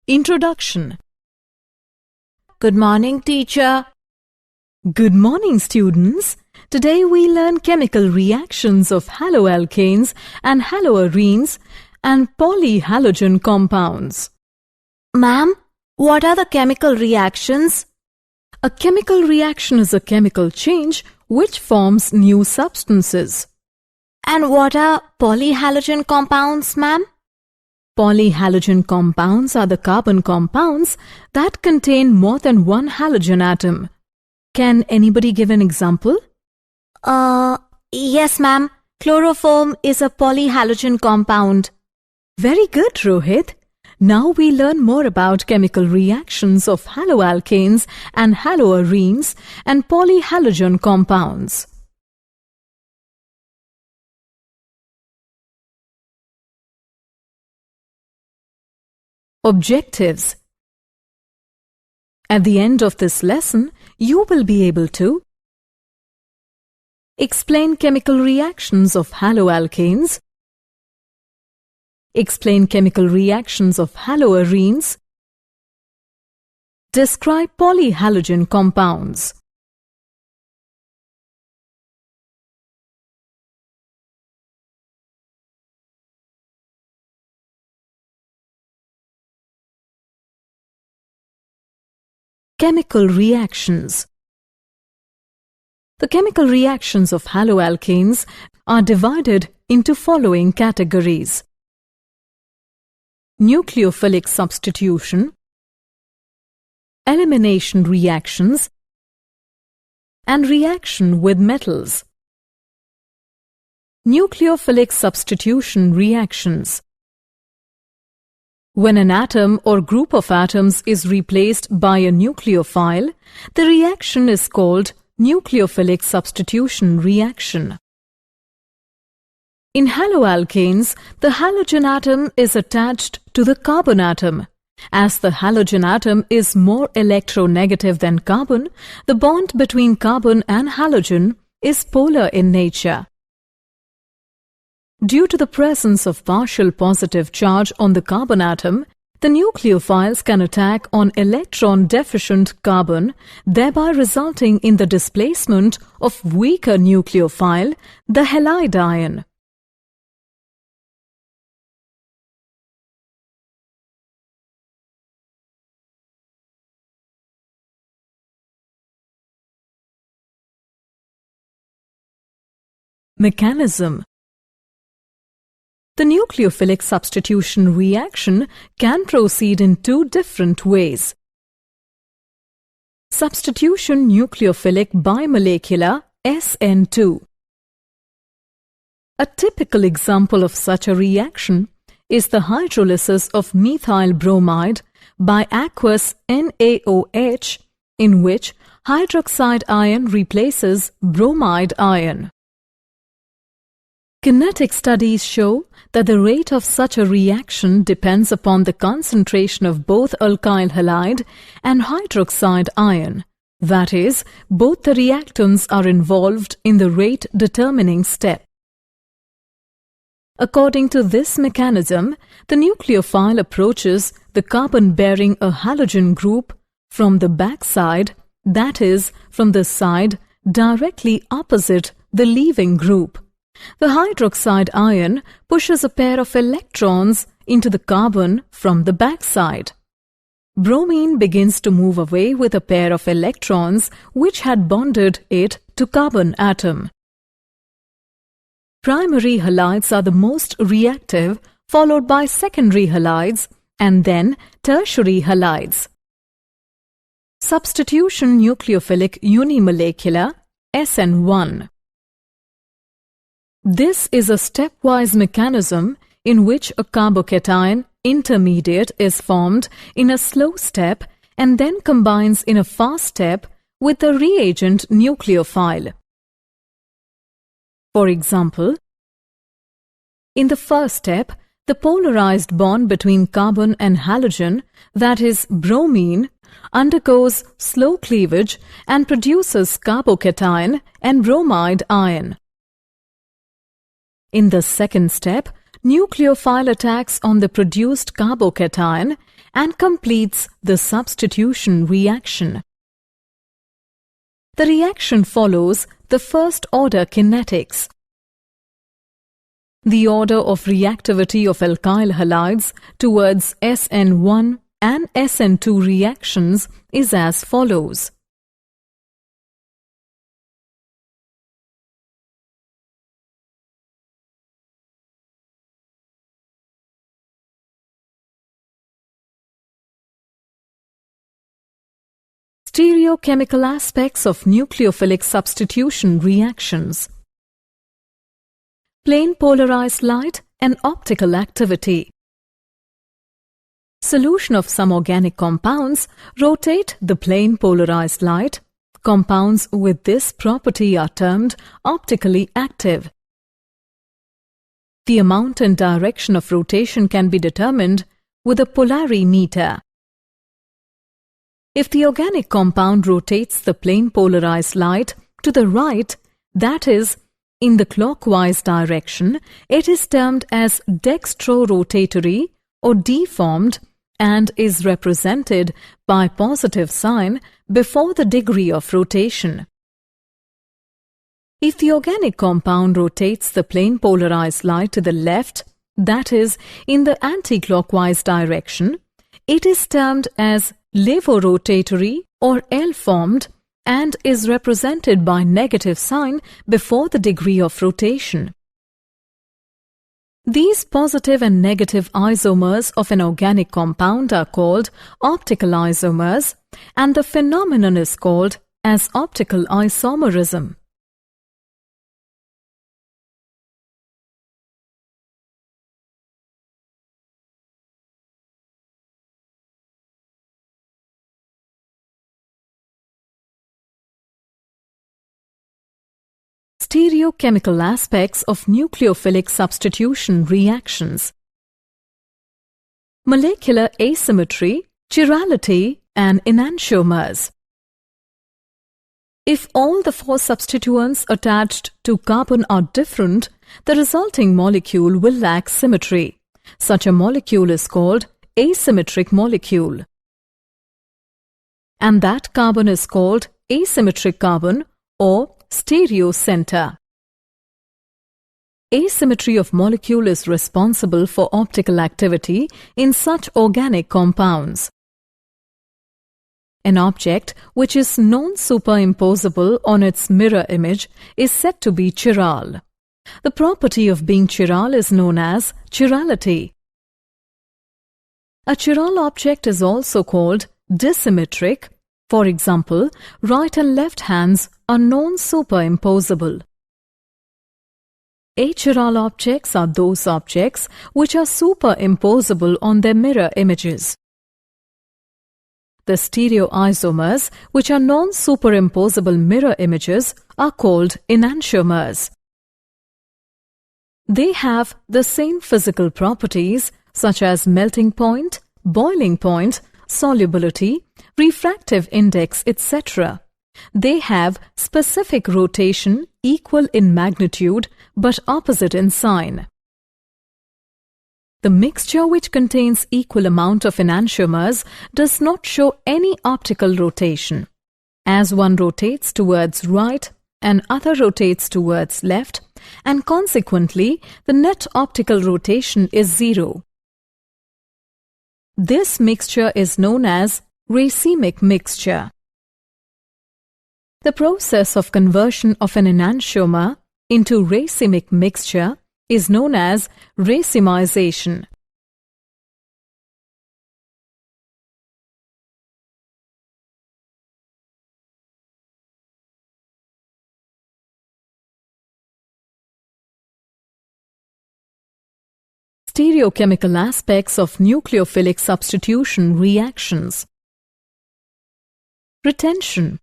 Introduction. Good morning, teacher. Good morning, students. Today we learn chemical reactions of haloalkanes and haloarenes and polyhalogen compounds. Ma'am, what are the chemical reactions? A chemical reaction is a chemical change which forms new substances. And what are polyhalogen compounds, ma'am? Polyhalogen compounds are the carbon compounds that contain more than one halogen atom. Can anybody give an example? Yes, ma'am. Chloroform is a polyhalogen compound. Very good, Rohit. Now we learn more about chemical reactions of haloalkanes and haloarenes and polyhalogen compounds. Objectives. At the end of this lesson, you will be able to explain chemical reactions of haloalkanes, explain chemical reactions of haloarenes, describe polyhalogen compounds. Chemical reactions. The chemical reactions of haloalkanes are divided into following categories: nucleophilic substitution, elimination reactions, and reaction with metals. Nucleophilic substitution reactions. When an atom or group of atoms is replaced by a nucleophile, the reaction is called nucleophilic substitution reaction. In haloalkanes, the halogen atom is attached to the carbon atom. As the halogen atom is more electronegative than carbon, the bond between carbon and halogen is polar in nature. Due to the presence of partial positive charge on the carbon atom, the nucleophiles can attack on electron-deficient carbon, thereby resulting in the displacement of weaker nucleophile, the halide ion. Mechanism. The nucleophilic substitution reaction can proceed in two different ways. Substitution nucleophilic bimolecular SN2. A typical example of such a reaction is the hydrolysis of methyl bromide by aqueous NaOH, in which hydroxide ion replaces bromide ion. Kinetic studies show that the rate of such a reaction depends upon the concentration of both alkyl halide and hydroxide ion. That is, both the reactants are involved in the rate-determining step. According to this mechanism, the nucleophile approaches the carbon bearing a halogen group from the backside, that is, from the side directly opposite the leaving group. The hydroxide ion pushes a pair of electrons into the carbon from the backside. Bromine begins to move away with a pair of electrons which had bonded it to carbon atom. Primary halides are the most reactive, followed by secondary halides and then tertiary halides. Substitution nucleophilic unimolecular SN1. This is a stepwise mechanism in which a carbocation intermediate is formed in a slow step and then combines in a fast step with the reagent nucleophile. For example, in the first step, the polarized bond between carbon and halogen, that is bromine, undergoes slow cleavage and produces carbocation and bromide ion. In the second step, nucleophile attacks on the produced carbocation and completes the substitution reaction. The reaction follows the first-order kinetics. The order of reactivity of alkyl halides towards SN1 and SN2 reactions is as follows. Stereochemical aspects of nucleophilic substitution reactions. Plane polarized light and optical activity. Solution of some organic compounds rotate the plane polarized light. Compounds with this property are termed optically active. The amount and direction of rotation can be determined with a polarimeter. If the organic compound rotates the plane polarized light to the right, that is, in the clockwise direction, it is termed as dextrorotatory or deformed and is represented by positive sign before the degree of rotation. If the organic compound rotates the plane polarized light to the left, that is, in the anti-clockwise direction, it is termed as levorotatory or L-formed and is represented by negative sign before the degree of rotation. These positive and negative isomers of an organic compound are called optical isomers, and the phenomenon is called as optical isomerism. Stereochemical aspects of nucleophilic substitution reactions. Molecular asymmetry, chirality, and enantiomers. If all the four substituents attached to carbon are different, the resulting molecule will lack symmetry. Such a molecule is called asymmetric molecule. And that carbon is called asymmetric carbon or stereocenter. Asymmetry of molecule is responsible for optical activity in such organic compounds. An object which is non-superimposable on its mirror image is said to be chiral. The property of being chiral is known as chirality. A chiral object is also called dissymmetric. For example, right and left hands are non-superimposable. Achiral objects are those objects which are superimposable on their mirror images. The stereoisomers, which are non-superimposable mirror images, are called enantiomers. They have the same physical properties such as melting point, boiling point, solubility, refractive index, etc. They have specific rotation equal in magnitude but opposite in sign. The mixture which contains equal amount of enantiomers does not show any optical rotation. As one rotates towards right and other rotates towards left, and consequently the net optical rotation is zero. This mixture is known as racemic mixture. The process of conversion of an enantiomer into racemic mixture is known as racemization. Stereochemical aspects of nucleophilic substitution reactions. Retention.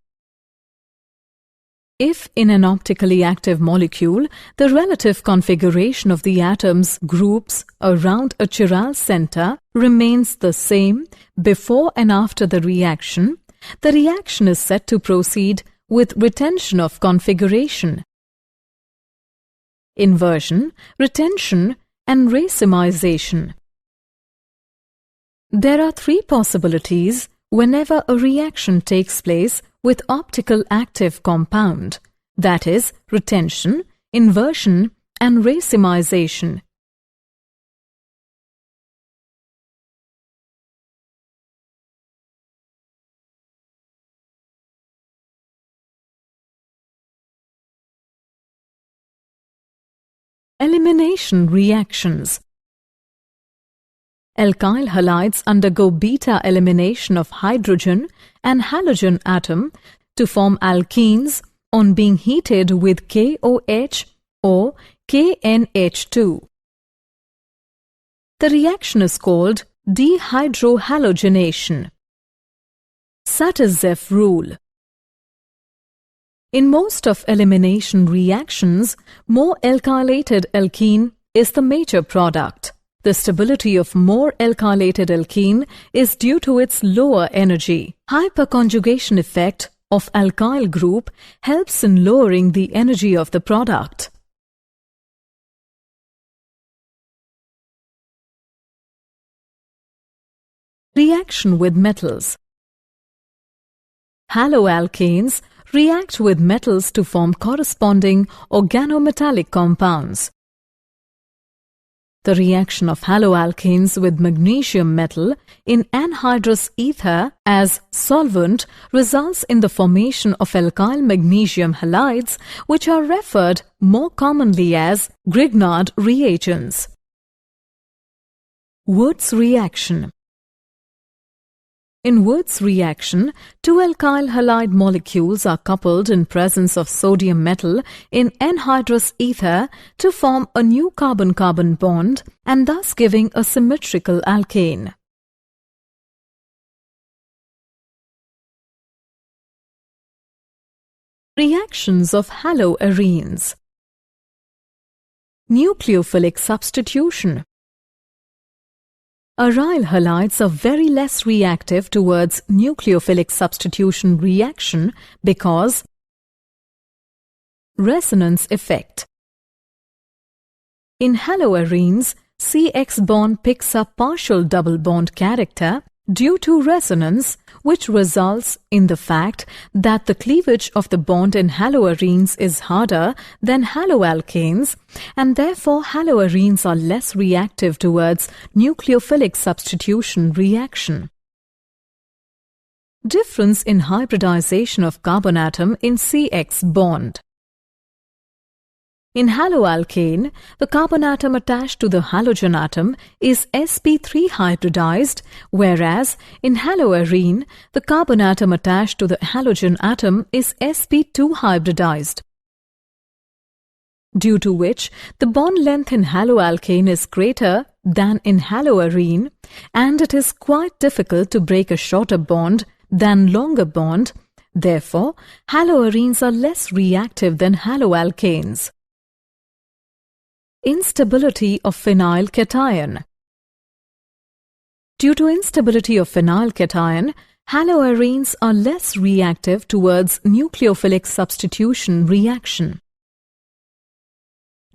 If in an optically active molecule, the relative configuration of the atoms groups around a chiral center remains the same before and after the reaction is said to proceed with retention of configuration. Inversion, retention, and racemization. There are three possibilities whenever a reaction takes place with optical active compound, that is, retention, inversion, and racemization. Elimination reactions. Alkyl halides undergo beta elimination of hydrogen and halogen atom to form alkenes on being heated with KOH or KNH2. The reaction is called dehydrohalogenation. Satyrzhev rule. In most of elimination reactions, more alkylated alkene is the major product. The stability of more alkylated alkene is due to its lower energy. Hyperconjugation effect of alkyl group helps in lowering the energy of the product. Reaction with metals. Haloalkanes react with metals to form corresponding organometallic compounds. The reaction of haloalkanes with magnesium metal in anhydrous ether as solvent results in the formation of alkyl magnesium halides, which are referred more commonly as Grignard reagents. Wurtz reaction. In Wurtz reaction, two alkyl halide molecules are coupled in presence of sodium metal in anhydrous ether to form a new carbon-carbon bond and thus giving a symmetrical alkane. Reactions of haloarenes. Nucleophilic substitution. Aryl halides are very less reactive towards nucleophilic substitution reaction because resonance effect. In haloarenes, CX bond picks up partial double bond character due to resonance, which results in the fact that the cleavage of the bond in haloarenes is harder than haloalkanes, and therefore haloarenes are less reactive towards nucleophilic substitution reaction. Difference in hybridization of carbon atom in CX bond. In haloalkane, the carbon atom attached to the halogen atom is sp3 hybridized, whereas in haloarene, the carbon atom attached to the halogen atom is sp2 hybridized, due to which the bond length in haloalkane is greater than in haloarene, and it is quite difficult to break a shorter bond than longer bond. Therefore, haloarenes are less reactive than haloalkanes. Instability of phenyl cation. Due to instability of phenyl cation, haloarenes are less reactive towards nucleophilic substitution reaction.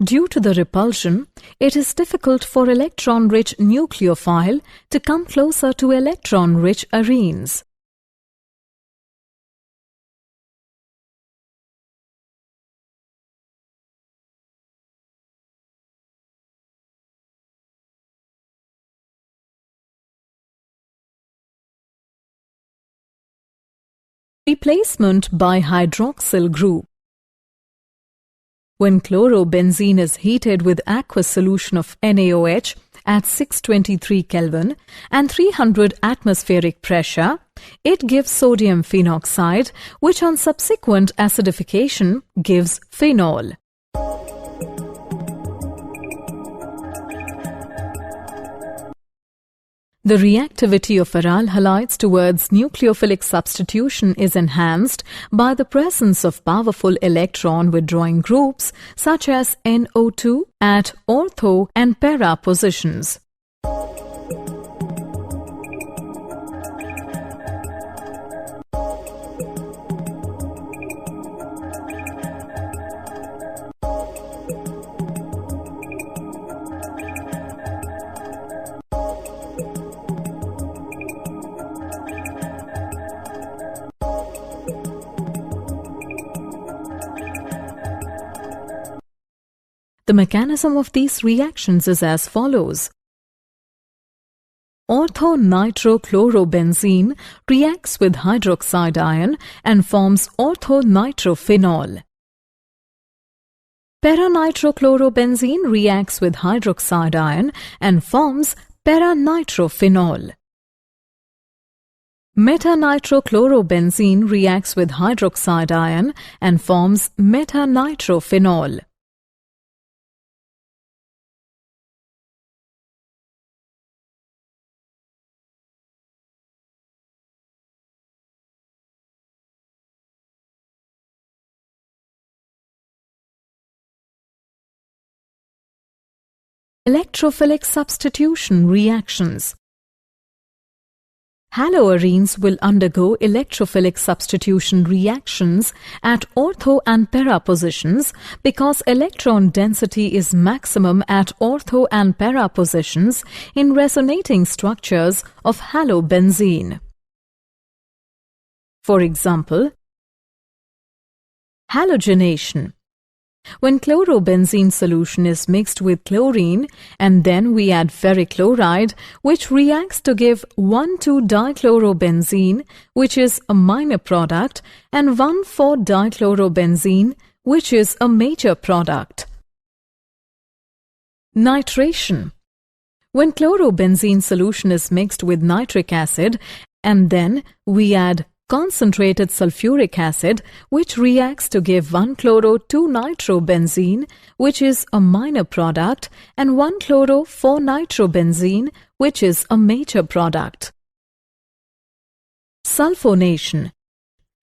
Due to the repulsion, it is difficult for electron-rich nucleophile to come closer to electron-rich arenes. Replacement by hydroxyl group. When chlorobenzene is heated with aqueous solution of NaOH at 623 Kelvin and 300 atmospheric pressure, it gives sodium phenoxide, which on subsequent acidification gives phenol. The reactivity of aryl halides towards nucleophilic substitution is enhanced by the presence of powerful electron withdrawing groups such as NO2 at ortho and para positions. mechanism of these reactions is as follows. Orthonitrochlorobenzene reacts with hydroxide ion and forms orthonitrophenol. Para-nitrochlorobenzene reacts with hydroxide ion and forms para-nitrophenol. Meta-nitrochlorobenzene reacts with hydroxide ion and forms meta-nitrophenol. Electrophilic substitution reactions. Haloarenes will undergo electrophilic substitution reactions at ortho and para positions because electron density is maximum at ortho and para positions in resonating structures of halobenzene. For example, halogenation. When chlorobenzene solution is mixed with chlorine and then we add ferric chloride, which reacts to give 1,2-dichlorobenzene, which is a minor product, and 1,4-dichlorobenzene, which is a major product. Nitration. When chlorobenzene solution is mixed with nitric acid and then we add concentrated sulfuric acid, which reacts to give 1,chloro-2-nitrobenzene, which is a minor product, and 1,chloro-4-nitrobenzene, which is a major product. Sulfonation.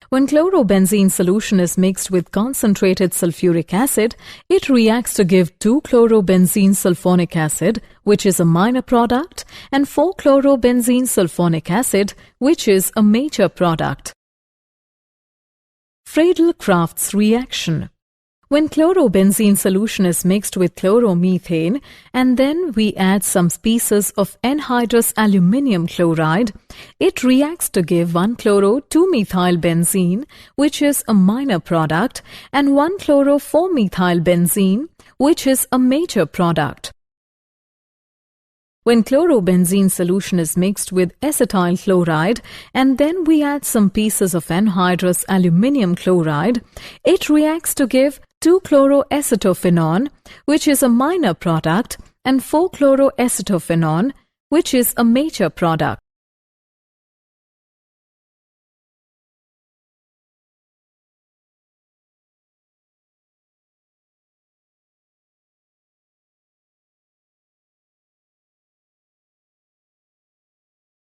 When chlorobenzene solution is mixed with concentrated sulfuric acid, it reacts to give 2-chlorobenzene sulfonic acid, which is a minor product, and 4-chlorobenzene sulfonic acid, which is a major product. Friedel-Crafts reaction. When chlorobenzene solution is mixed with chloromethane and then we add some pieces of anhydrous aluminium chloride, it reacts to give 1-chloro-2-methylbenzene, which is a minor product, and 1-chloro-4-methylbenzene, which is a major product. When chlorobenzene solution is mixed with acetyl chloride and then we add some pieces of anhydrous aluminium chloride, it reacts to give 2-chloroacetophenone, which is a minor product, and 4-chloroacetophenone, which is a major product.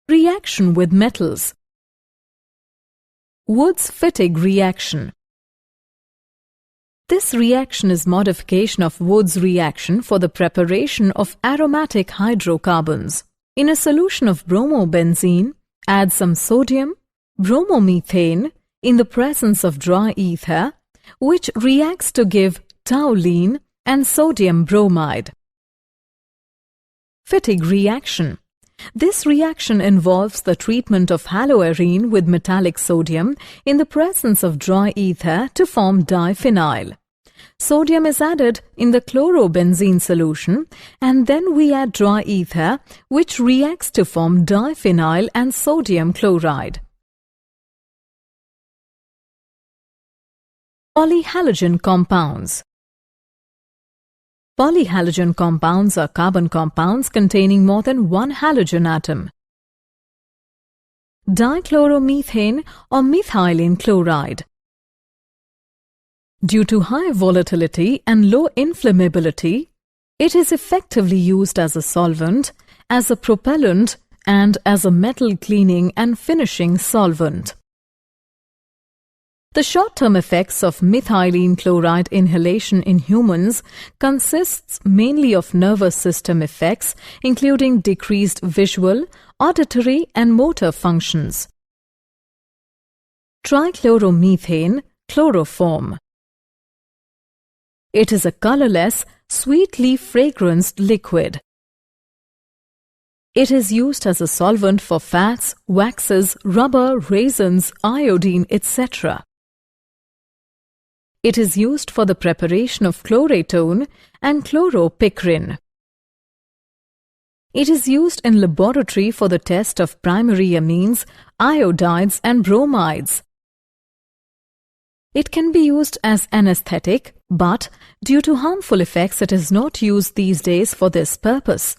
Reaction with metals. Woods-Fittig reaction. This reaction is modification of Wood's reaction for the preparation of aromatic hydrocarbons. In a solution of bromobenzene, add some sodium, bromomethane in the presence of dry ether, which reacts to give toluene and sodium bromide. Fittig reaction. This reaction involves the treatment of haloarene with metallic sodium in the presence of dry ether to form diphenyl. Sodium is added in the chlorobenzene solution and then we add dry ether, which reacts to form diphenyl and sodium chloride. Polyhalogen compounds. Polyhalogen compounds are carbon compounds containing more than one halogen atom. Dichloromethane or methylene chloride. Due to high volatility and low inflammability, it is effectively used as a solvent, as a propellant, and as a metal cleaning and finishing solvent. The short-term effects of methylene chloride inhalation in humans consists mainly of nervous system effects, including decreased visual, auditory, and motor functions. Trichloromethane, chloroform. It is a colorless, sweetly fragranced liquid. It is used as a solvent for fats, waxes, rubber, resins, iodine, etc. It is used for the preparation of chloratone and chloropicrin. It is used in laboratory for the test of primary amines, iodides and bromides. It can be used as anesthetic, but due to harmful effects it is not used these days for this purpose.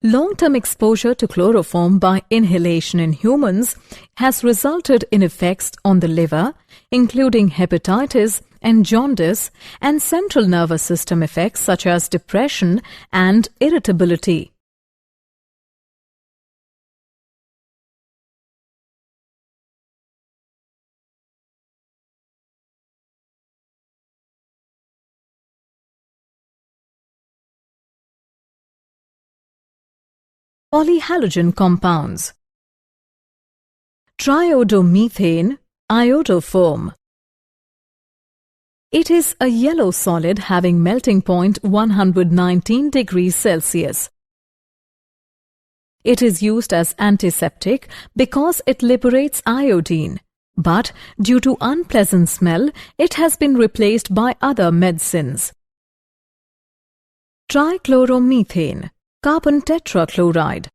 Long-term exposure to chloroform by inhalation in humans has resulted in effects on the liver, including hepatitis and jaundice, and central nervous system effects such as depression and irritability. Polyhalogen compounds. Triodomethane iodoform. It is a yellow solid having melting point 119 degrees Celsius. It is used as antiseptic because it liberates iodine, but due to unpleasant smell, it has been replaced by other medicines. Trichloromethane, carbon tetrachloride.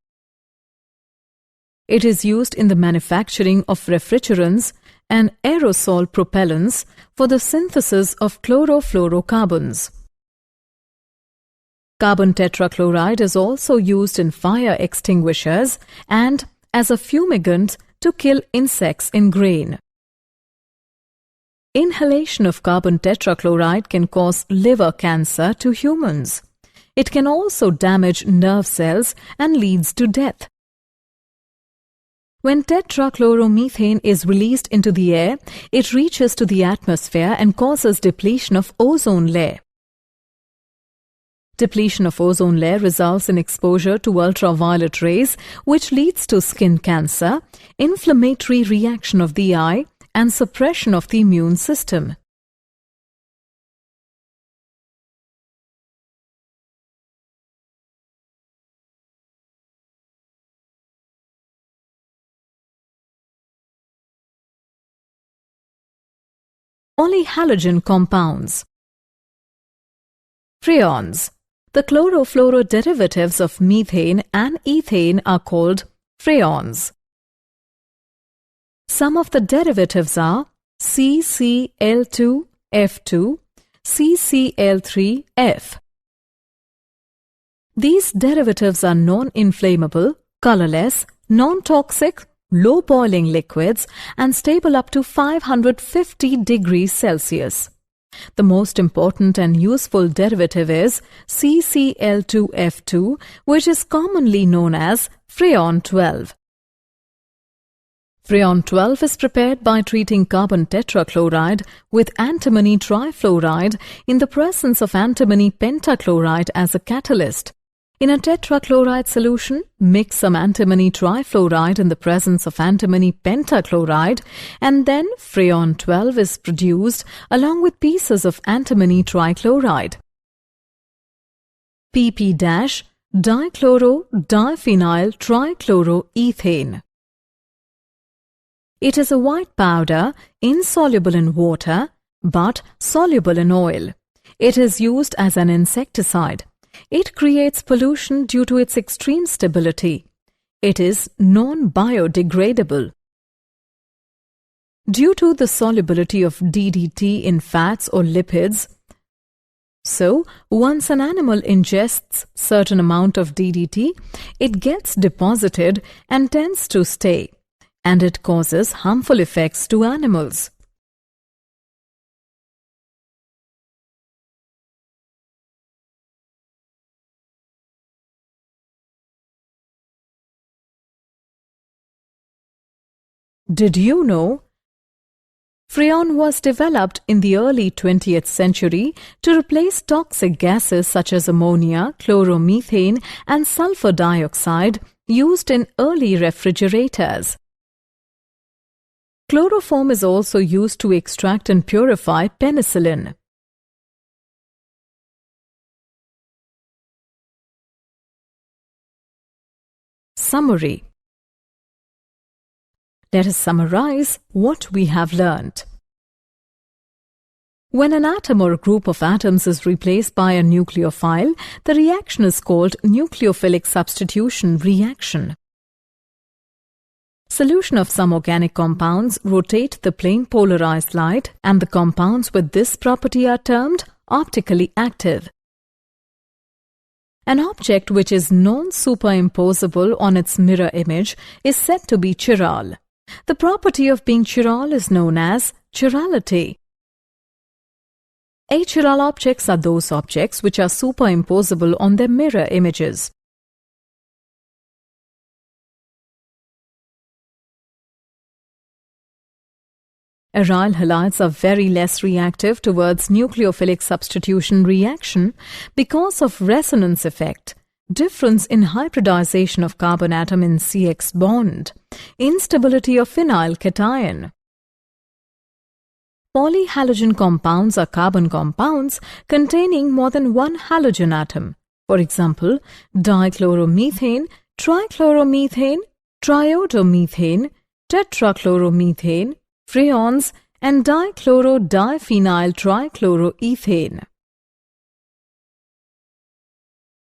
It is used in the manufacturing of refrigerants and aerosol propellants for the synthesis of chlorofluorocarbons. Carbon tetrachloride is also used in fire extinguishers and as a fumigant to kill insects in grain. Inhalation of carbon tetrachloride can cause liver cancer to humans. It can also damage nerve cells and leads to death. When tetrachloromethane is released into the air, it reaches to the atmosphere and causes depletion of ozone layer. Depletion of ozone layer results in exposure to ultraviolet rays, which leads to skin cancer, inflammatory reaction of the eye, and suppression of the immune system. Polyhalogen compounds. Freons. The chlorofluoroderivatives of methane and ethane are called freons. Some of the derivatives are CCl2F2, CCl3F. These derivatives are non-inflammable, colorless, non-toxic, low boiling liquids and stable up to 550 degrees Celsius. The most important and useful derivative is CCl2F2, which is commonly known as Freon 12. Freon 12 is prepared by treating carbon tetrachloride with antimony trifluoride in the presence of antimony pentachloride as a catalyst. In a tetrachloride solution, mix some antimony trifluoride in the presence of antimony pentachloride, and then Freon 12 is produced along with pieces of antimony trichloride. PP-dichloro-diphenyl trichloroethane. It is a white powder, insoluble in water, but soluble in oil. It is used as an insecticide. It creates pollution due to its extreme stability. It is non-biodegradable. Due to the solubility of DDT in fats or lipids, so once an animal ingests certain amount of DDT, it gets deposited and tends to stay, and it causes harmful effects to animals. Did you know? Freon was developed in the early 20th century to replace toxic gases such as ammonia, chloromethane, and sulfur dioxide used in early refrigerators. Chloroform is also used to extract and purify penicillin. Summary. Let us summarize what we have learnt. When an atom or a group of atoms is replaced by a nucleophile, the reaction is called nucleophilic substitution reaction. Solution of some organic compounds rotate the plane polarized light, and the compounds with this property are termed optically active. An object which is non-superimposable on its mirror image is said to be chiral. The property of being chiral is known as chirality. Achiral objects are those objects which are superimposable on their mirror images. Aryl halides are very less reactive towards nucleophilic substitution reaction because of resonance effect, difference in hybridization of carbon atom in CX bond, instability of phenyl cation. Polyhalogen compounds are carbon compounds containing more than one halogen atom. For example, dichloromethane, trichloromethane, triodomethane, tetrachloromethane, freons, and dichlorodiphenyl trichloroethane.